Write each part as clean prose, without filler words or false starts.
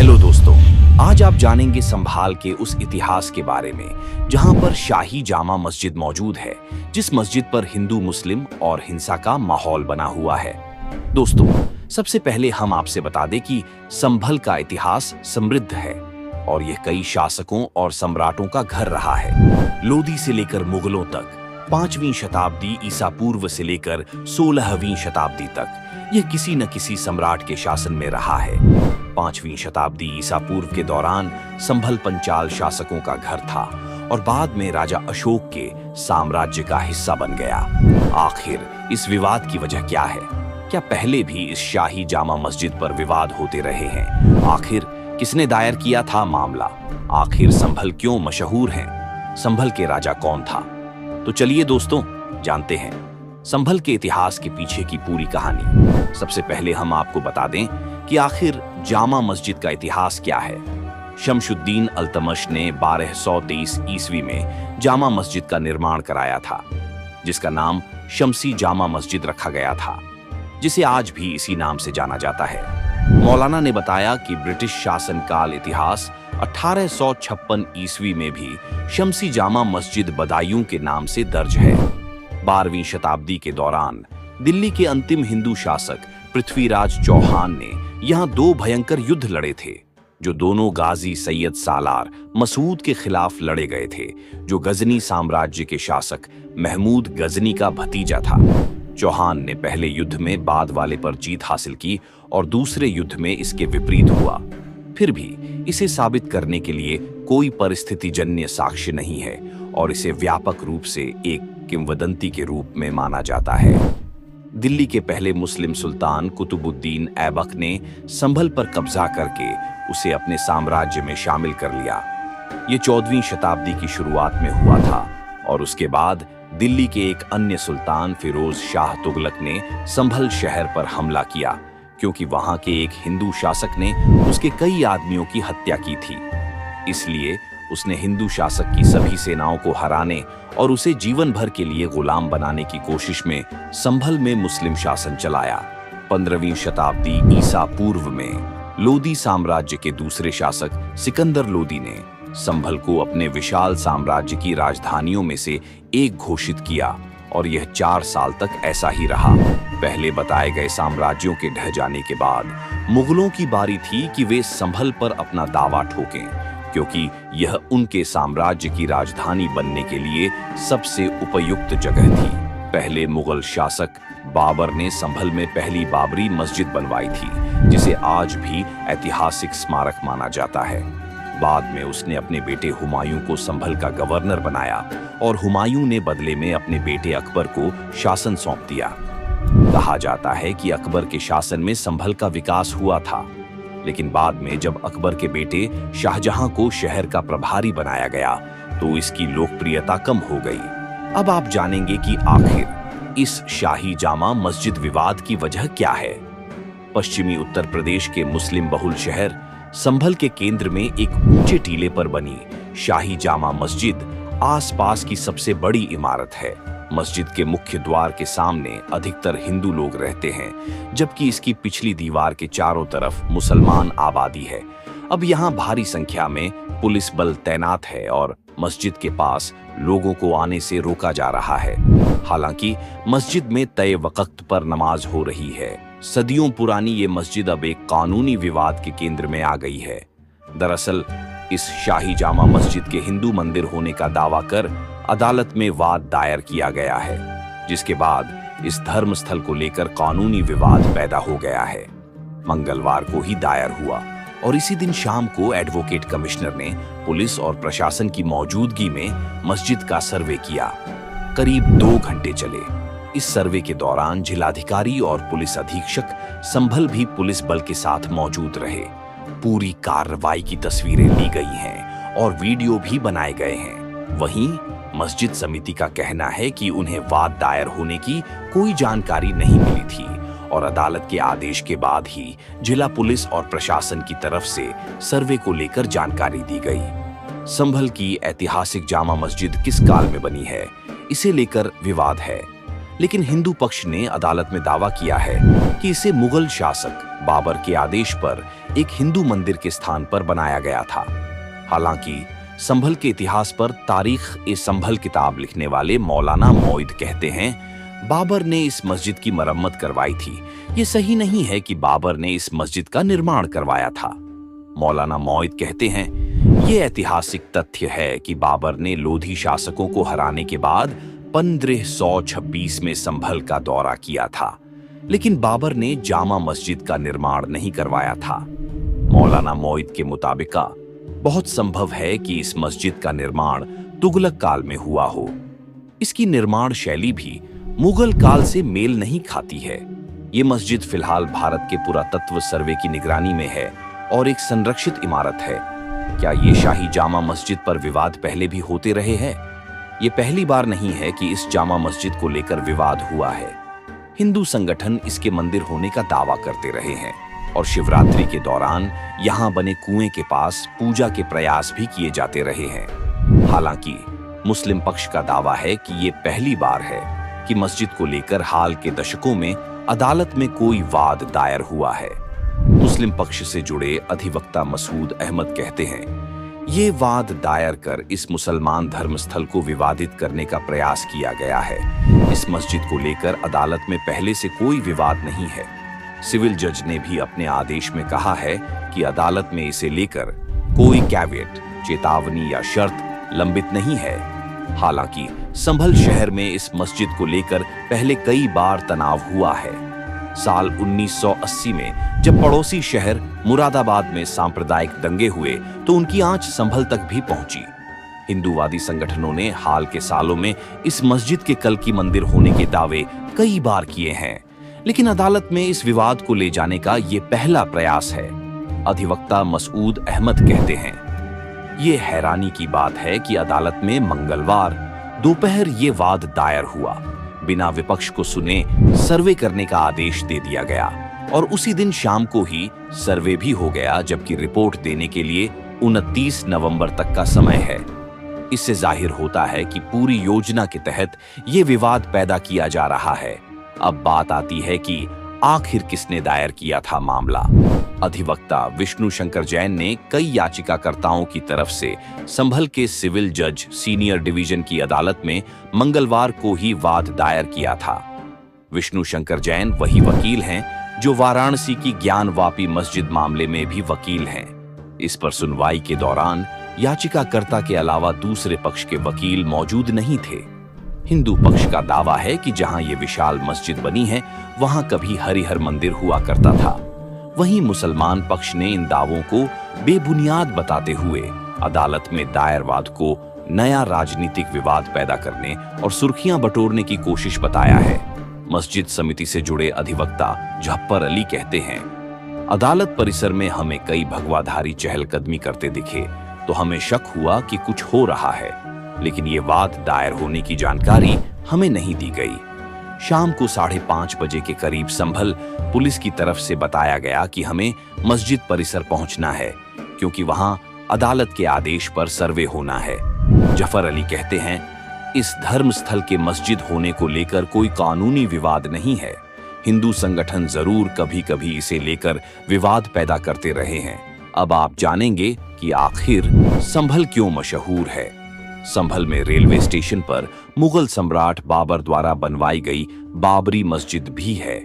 Hello दोस्तों, आज आप जानेंगे संभाल के उस इतिहास के बारे में जहां पर शाही जामा मस्जिद मौजूद है, जिस मस्जिद पर हिंदू मुस्लिम और हिंसा का माहौल बना हुआ है। दोस्तों, सबसे पहले हम आपसे बता दें कि संभल का इतिहास समृद्ध है और यह कई शासकों और सम्राटों का घर रहा है। लोदी से लेकर मुगलों तक, 5वीं शताब्दी ईसा पूर्व से लेकर 16वीं शताब्दी तक यह किसी न किसी सम्राट के शासन में रहा है। 5वीं शताब्दी ईसा पूर्व के दौरान संभल पंचाल शासकों का घर था और बाद में राजा अशोक के साम्राज्य का हिस्सा बन गया। आखिर इस विवाद की वजह क्या है? क्या पहले भी इस शाही जामा मस्जिद पर विवाद होते रहे हैं? आखिर किसने दायर किया था मामला? आखिर संभल क्यों मशहूर है? संभल के राजा कौन था? तो चलिए दोस्तों, जानते हैं संभल के इतिहास के पीछे की पूरी कहानी। सबसे पहले हम आपको बता दें कि आखिर जामा मस्जिद का इतिहास क्या है। शमशुद्दीन अल्तमश ने 1223 ईस्वी में जामा मस्जिद का निर्माण कराया था, जिसका नाम शमसी जामा मस्जिद रखा गया था, जिसे आज भी इसी नाम से जाना जाता है। मौलाना ने बताया कि ब्रिटिश शासनकाल इतिहास 1856 ईस्वी में भी शमसी जामा मस्जिद बदायूं के नाम से दर्ज है। 12वीं शताब्दी के दौरान दिल्ली के अंतिम हिंदू शासक पृथ्वीराज चौहान ने यहाँ 2 भयंकर युद्ध लड़े थे, जो दोनों गाजी सैयद सालार मसूद के खिलाफ लड़े गए थे, जो गजनी साम्राज्य के शासक महमूद गजनी का भतीजा था। चौहान ने पहले युद्ध में बाद वाले पर जीत हासिल की और दूसरे युद्ध में इसके विपरीत हुआ। फिर भी इसे साबित करने के लिए कोई परिस्थितिजन्य साक्ष्य नहीं है और इसे व्यापक रूप से एक किंवदंती के रूप में माना जाता है। दिल्ली के पहले मुस्लिम सुल्तान कुतुबुद्दीन ऐबक ने संभल पर कब्जा करके उसे अपने साम्राज्य में शामिल कर लिया। ये 14वीं शताब्दी की शुरुआत में हुआ था और उसके बाद दिल्ली के एक अन्य सुल्तान फिरोज शाह तुगलक ने संभल शहर पर हमला किया, क्योंकि वहां के एक हिंदू शासक ने उसके कई आदमियों की हत्या की थी। इसलिए उसने हिंदू शासक की सभी सेनाओं को हराने और उसे जीवन भर के लिए गुलाम बनाने की कोशिश में संभल में मुस्लिम शासन चलाया। 15वीं शताब्दी ईसा पूर्व में लोदी साम्राज्य के दूसरे शासक सिकंदर लोदी ने संभल को अपने विशाल साम्राज्य की राजधानियों में से एक घोषित किया और यह 4 साल तक ऐसा ही रहा। पहले बताए गए साम्राज्यों के ढह जाने के बाद मुगलों की बारी थी कि वे संभल पर अपना दावा ठोकें, क्योंकि यह उनके साम्राज्य की राजधानी बनने के लिए सबसे उपयुक्त जगह थी। पहले मुगल शासक बाबर ने संभल में पहली बाबरी मस्जिद बनवाई थी, जिसे आज भी ऐतिहासिक स्मारक माना जाता है। बाद में उसने अपने बेटे हुमायूं को संभल का गवर्नर बनाया और हुमायूं ने बदले में अपने बेटे अकबर को शासन सौंप दिया। कहा जाता है कि अकबर के शासन में संभल का विकास हुआ था, लेकिन बाद में जब अकबर के बेटे शाहजहां को शहर का प्रभारी बनाया गया तो इसकी लोकप्रियता कम हो गई। अब आप जानेंगे कि आखिर इस शाही जामा मस्जिद विवाद की वजह क्या है। पश्चिमी उत्तर प्रदेश के मुस्लिम बहुल शहर संभल के केंद्र में एक ऊंचे टीले पर बनी शाही जामा मस्जिद आसपास की सबसे बड़ी इमारत है। मस्जिद के मुख्य द्वार के सामने अधिकतर हिंदू लोग रहते हैं, जबकि इसकी पिछली दीवार के चारों तरफ मुसलमान आबादी है। अब यहाँ भारी संख्या में पुलिस बल तैनात है और मस्जिद के पास लोगों को आने से रोका जा रहा है। हालांकि मस्जिद में तय वक्त पर नमाज हो रही है। सदियों पुरानी ये मस्जिद अब एक कानूनी विवाद के केंद्र में आ गई है। दरअसल इस शाही जामा मस्जिद के हिंदू मंदिर होने का दावा कर अदालत में वाद दायर किया गया है, जिसके बाद इस धर्म स्थल को लेकर कानूनी विवाद पैदा हो गया है। मंगलवार को ही दायर हुआ और इसी दिन शाम को एडवोकेट कमिश्नर ने पुलिस और प्रशासन की मौजूदगी में मस्जिद का सर्वे किया। करीब 2 घंटे चले। इस सर्वे के दौरान जिलाधिकारी और पुलिस अधीक्षक संभल भी पुलिस बल के साथ मौजूद रहे। पूरी कार्रवाई की तस्वीरें ली गई हैं और वीडियो भी बनाए गए हैं। वहीं मस्जिद समिति का कहना है कि उन्हें वाद दायर होने की कोई जानकारी नहीं मिली थी और अदालत के आदेश के बाद ही जिला पुलिस और प्रशासन की तरफ से सर्वे को लेकर जानकारी दी गई। संभल की ऐतिहासिक जामा मस्जिद किस काल में बनी है, इसे लेकर विवाद है, लेकिन हिंदू पक्ष ने अदालत में दावा किया है कि इसे मुगल शासक बाबर के आदेश पर एक हिंदू मंदिर के स्थान पर बनाया गया था। हालांकि संभल के इतिहास पर तारीख-ए-संभल किताब लिखने वाले मौलाना मौइद कहते हैं बाबर ने इस मस्जिद की मरम्मत करवाई थी। ये सही नहीं है कि बाबर ने इस मस्जिद का निर्माण करवाया था। मौलाना मौइद कहते हैं ये ऐतिहासिक तथ्य है कि बाबर ने लोधी शासकों को हराने के बाद 1526 में संभल का दौरा किया था, लेकिन बाबर ने जामा मस्जिद का निर्माण नहीं करवाया था। मौलाना मौइद के मुताबिक बहुत संभव है कि इस मस्जिद का निर्माण तुगलक काल में हुआ हो। इसकी निर्माण शैली भी मुगल काल से मेल नहीं खाती है। ये मस्जिद फिलहाल भारत के पुरातत्व सर्वे की निगरानी में है और एक संरक्षित इमारत है। क्या ये शाही जामा मस्जिद पर विवाद पहले भी होते रहे हैं? ये पहली बार नहीं है कि इस जामा मस्जिद को लेकर विवाद हुआ है। हिंदू संगठन इसके मंदिर होने का दावा करते रहे हैं और शिवरात्रि के दौरान यहाँ बने कुएं के पास पूजा के प्रयास भी किए जाते रहे हैं। हालांकि मुस्लिम पक्ष का दावा है कि ये पहली बार है कि मस्जिद को लेकर हाल के दशकों में अदालत में कोई वाद दायर हुआ है। मुस्लिम पक्ष से जुड़े अधिवक्ता मसूद अहमद कहते हैं ये वाद दायर कर इस मुसलमान धर्मस्थल को विवादित करने का प्रयास किया गया है। इस मस्जिद को लेकर अदालत में पहले से कोई विवाद नहीं है। सिविल जज ने भी अपने आदेश में कहा है कि अदालत में इसे लेकर कोई कैविएट, चेतावनी या शर्त लंबित नहीं है। हालांकि संभल शहर में इस मस्जिद को लेकर पहले कई बार तनाव हुआ है। साल 1980 में जब पड़ोसी शहर मुरादाबाद में सांप्रदायिक दंगे हुए तो उनकी आंच संभल तक भी पहुंची। हिंदूवादी संगठनों ने हाल के सालों में इस मस्जिद के कल की मंदिर होने के दावे कई बार किए हैं, लेकिन अदालत में इस विवाद को ले जाने का ये पहला प्रयास है। अधिवक्ता मसूद अहमद कहते हैं ये हैरानी की बात है कि अदालत में मंगलवार दोपहर ये वाद दायर हुआ। बिना विपक्ष को सुने सर्वे करने का आदेश दे दिया गया और उसी दिन शाम को ही सर्वे भी हो गया, जबकि रिपोर्ट देने के लिए 29 नवंबर तक का समय है। इससे जाहिर होता है कि पूरी योजना के तहत ये विवाद पैदा किया जा रहा है। अब बात आती है कि आखिर किसने दायर किया था मामला। अधिवक्ता विष्णु शंकर जैन ने कई याचिकाकर्ताओं की तरफ से संभल के सिविल जज सीनियर डिवीजन की अदालत में मंगलवार को ही वाद दायर किया था। विष्णु शंकर जैन वही वकील हैं जो वाराणसी की ज्ञानवापी मस्जिद मामले में भी वकील हैं। इस पर सुनवाई के दौरान याचिकाकर्ता के अलावा दूसरे पक्ष के वकील मौजूद नहीं थे। हिंदू पक्ष का दावा है कि जहां ये विशाल मस्जिद बनी है वहां कभी हरिहर मंदिर हुआ करता था। वहीं मुसलमान पक्ष ने इन दावों को बेबुनियाद बताते हुए अदालत में दायर वाद को नया राजनीतिक विवाद पैदा करने और सुर्खियां बटोरने की कोशिश बताया है। मस्जिद समिति से जुड़े अधिवक्ता जफर अली कहते हैं अदालत परिसर में हमें कई भगवाधारी चहलकदमी करते दिखे तो हमें शक हुआ कि कुछ हो रहा है, लेकिन ये वाद दायर होने की जानकारी हमें नहीं दी गई। शाम को 5:30 बजे के करीब संभल पुलिस की तरफ से बताया गया कि हमें मस्जिद परिसर पहुंचना है क्योंकि वहां अदालत के आदेश पर सर्वे होना है। जफर अली कहते हैं इस धर्मस्थल के मस्जिद होने को लेकर कोई कानूनी विवाद नहीं है। हिंदू संगठन जरूर कभी कभी इसे लेकर विवाद पैदा करते रहे हैं। अब आप जानेंगे कि आखिर संभल क्यों मशहूर है। संभल में रेलवे स्टेशन पर मुगल सम्राट बाबर द्वारा बनवाई गई बाबरी मस्जिद भी है।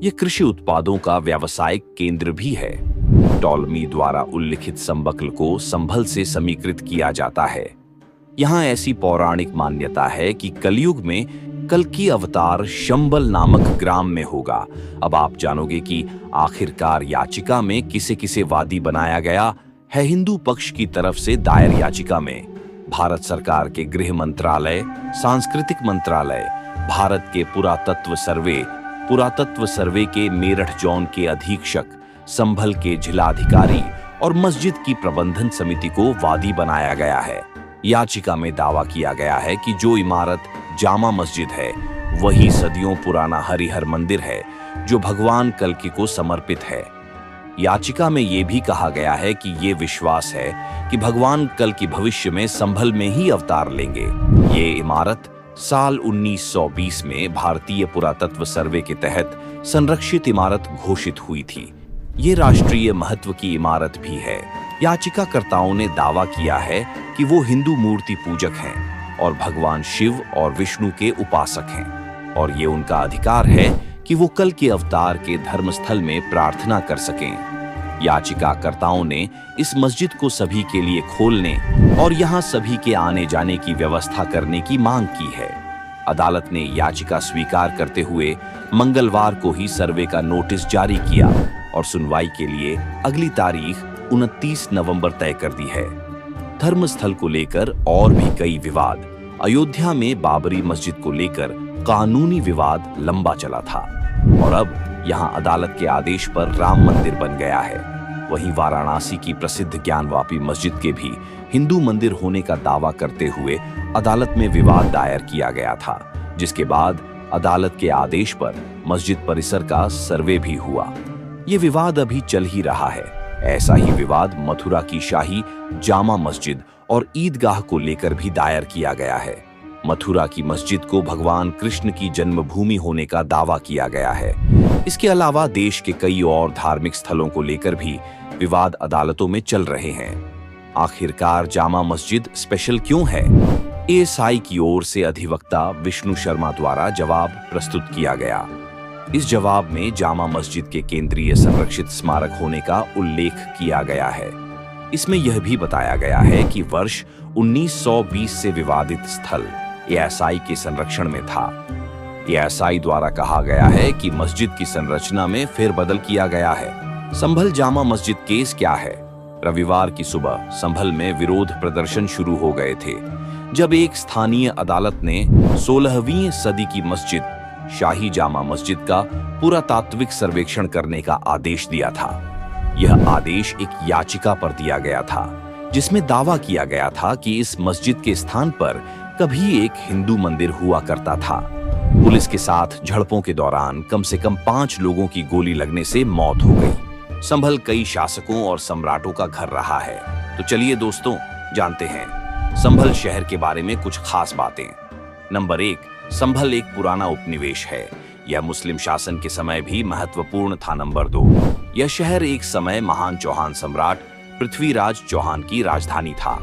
ये कृषि उत्पादों का व्यावसायिक केंद्र भी है। टॉलमी द्वारा उल्लिखित संबकल को संभल से समीकृत किया जाता है। यहाँ ऐसी पौराणिक मान्यता है कि कलयुग में कल की अवतार शंबल नामक ग्राम में होगा। अब आप जानोगे कि आखिरकार याचिका में किसे किसे वादी बनाया गया है। हिंदू पक्ष की तरफ से दायर याचिका में भारत सरकार के गृह मंत्रालय, सांस्कृतिक मंत्रालय, भारत के पुरातत्व सर्वे के मेरठ जोन के अधीक्षक, संभल के जिलाधिकारी और मस्जिद की प्रबंधन समिति को वादी बनाया गया है। याचिका में दावा किया गया है कि जो इमारत जामा मस्जिद है वही सदियों पुराना हरिहर मंदिर है जो भगवान कल्कि को समर्पित है। याचिका में यह भी कहा गया है कि ये विश्वास है कि भगवान कल्कि भविष्य में संभल में ही अवतार लेंगे। ये इमारत साल 1920 में भारतीय पुरातत्व सर्वे के तहत संरक्षित इमारत घोषित हुई थी। ये राष्ट्रीय महत्व की इमारत भी है। याचिकाकर्ताओं ने दावा किया है कि वो हिंदू मूर्ति पूजक हैं और भगवान शिव और विष्णु के उपासक हैं, और ये उनका अधिकार है कि वो कल के अवतार के धर्मस्थल में प्रार्थना कर सकें। याचिकाकर्ताओं ने इस मस्जिद को सभी के लिए खोलने और यहाँ सभी के आने जाने की व्यवस्था करने की मांग की है। अदालत ने याचिका स्वीकार करते हुए मंगलवार को ही सर्वे का नोटिस जारी किया और सुनवाई के लिए अगली तारीख 29 नवंबर तय कर दी है। धर्मस्थल को लेकर और भी कई विवाद। अयोध्या में बाबरी मस्जिद को लेकर कानूनी विवाद लंबा चला था और अब यहां अदालत के आदेश पर राम मंदिर बन गया है। वहीं वाराणसी की प्रसिद्ध ज्ञानवापी मस्जिद के भी हिंदू मंदिर होने का दावा करते हुए अदालत में विवाद दायर किया गया था, जिसके बाद अदालत के आदेश पर मस्जिद परिसर का सर्वे भी हुआ। ये विवाद अभी चल ही रहा है। ऐसा ही विवाद मथुरा की शाही जामा मस्जिद और ईदगाह को लेकर भी दायर किया गया है। मथुरा की मस्जिद को भगवान कृष्ण की जन्मभूमि होने का दावा किया गया है। इसके अलावा देश के कई और धार्मिक स्थलों को लेकर भी विवाद अदालतों में चल रहे हैं। आखिरकार जामा मस्जिद स्पेशल क्यों है? एएसआई की ओर से अधिवक्ता विष्णु शर्मा द्वारा जवाब प्रस्तुत किया गया। इस जवाब में जामा मस्जिद के केंद्रीय संरक्षित स्मारक होने का उल्लेख किया गया है। इसमें यह भी बताया गया है कि वर्ष 1920 से विवादित स्थल एएसआई के संरक्षण में था। एएसआई द्वारा कहा गया है कि मस्जिद की संरचना में फेरबदल किया गया है। संभल जामा मस्जिद केस क्या है? रविवार की सुबह संभल में विरोध प्रदर्शन शुरू हो गए थे, जब एक स्थानीय अदालत ने 16वीं सदी की मस्जिद शाही जामा मस्जिद का पुरातात्विक सर्वेक्षण करने का आदेश दिया था। यह आदेश एक याचिका पर दिया गया था, जिसमें दावा किया गया था कि इस मस्जिद के स्थान पर कभी एक हिंदू मंदिर हुआ करता था। पुलिस के साथ झड़पों के दौरान कम से कम 5 लोगों की गोली लगने से मौत हो गई। संभल कई शासकों और सम्राटों का घर रहा है। तो चलिए दोस्तों, जानते हैं संभल शहर के बारे में कुछ खास बातें। नंबर 1, संभल एक पुराना उपनिवेश है। यह मुस्लिम शासन के समय भी महत्वपूर्ण था। नंबर 2, यह शहर एक समय महान चौहान सम्राट पृथ्वीराज चौहान की राजधानी था।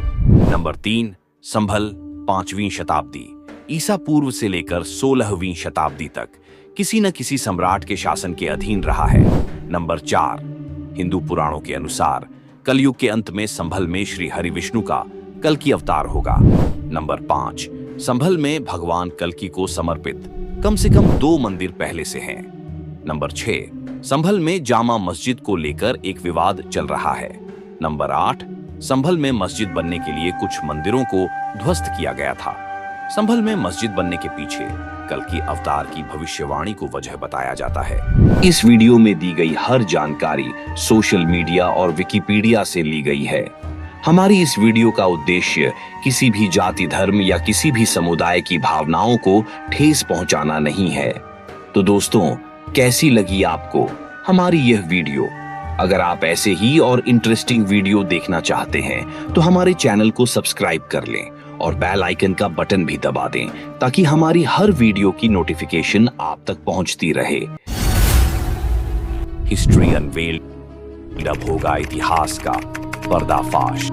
नंबर 3, संभल 5वीं शताब्दी ईसा पूर्व से लेकर 16वीं शताब्दी तक किसी न किसी सम्राट के शासन के अधीन रहा है। नंबर 4, हिंदू पुराणों के अनुसार कलयुग के अंत में संभल में श्री हरि विष्णु का कल्कि अवतार होगा। नंबर 5, संभल में भगवान कल्कि को समर्पित कम से कम 2 मंदिर पहले से हैं। नंबर 6, संभल में जामा मस्जिद को लेकर एक विवाद चल रहा है। नंबर 8, संभल में मस्जिद बनने के लिए कुछ मंदिरों को ध्वस्त किया गया था। संभल में मस्जिद बनने के पीछे कल्कि अवतार की भविष्यवाणी को वजह बताया जाता है। इस वीडियो में दी गई हर जानकारी सोशल मीडिया और विकिपीडिया से ली गई है। हमारी इस वीडियो का उद्देश्य किसी भी जाति, धर्म या किसी भी समुदाय की भावनाओं को ठेस पहुंचाना नहीं है। तो दोस्तों, कैसी लगी आपको हमारी यह वीडियो? अगर आप ऐसे ही और इंटरेस्टिंग वीडियो देखना चाहते हैं तो हमारे चैनल को सब्सक्राइब कर लें और बेल आइकन का बटन भी दबा दें, ताकि हमारी हर वीडियो की नोटिफिकेशन आप तक पहुंचती रहे। हिस्ट्री अनवेल्ड, अब होगा इतिहास का पर्दाफाश।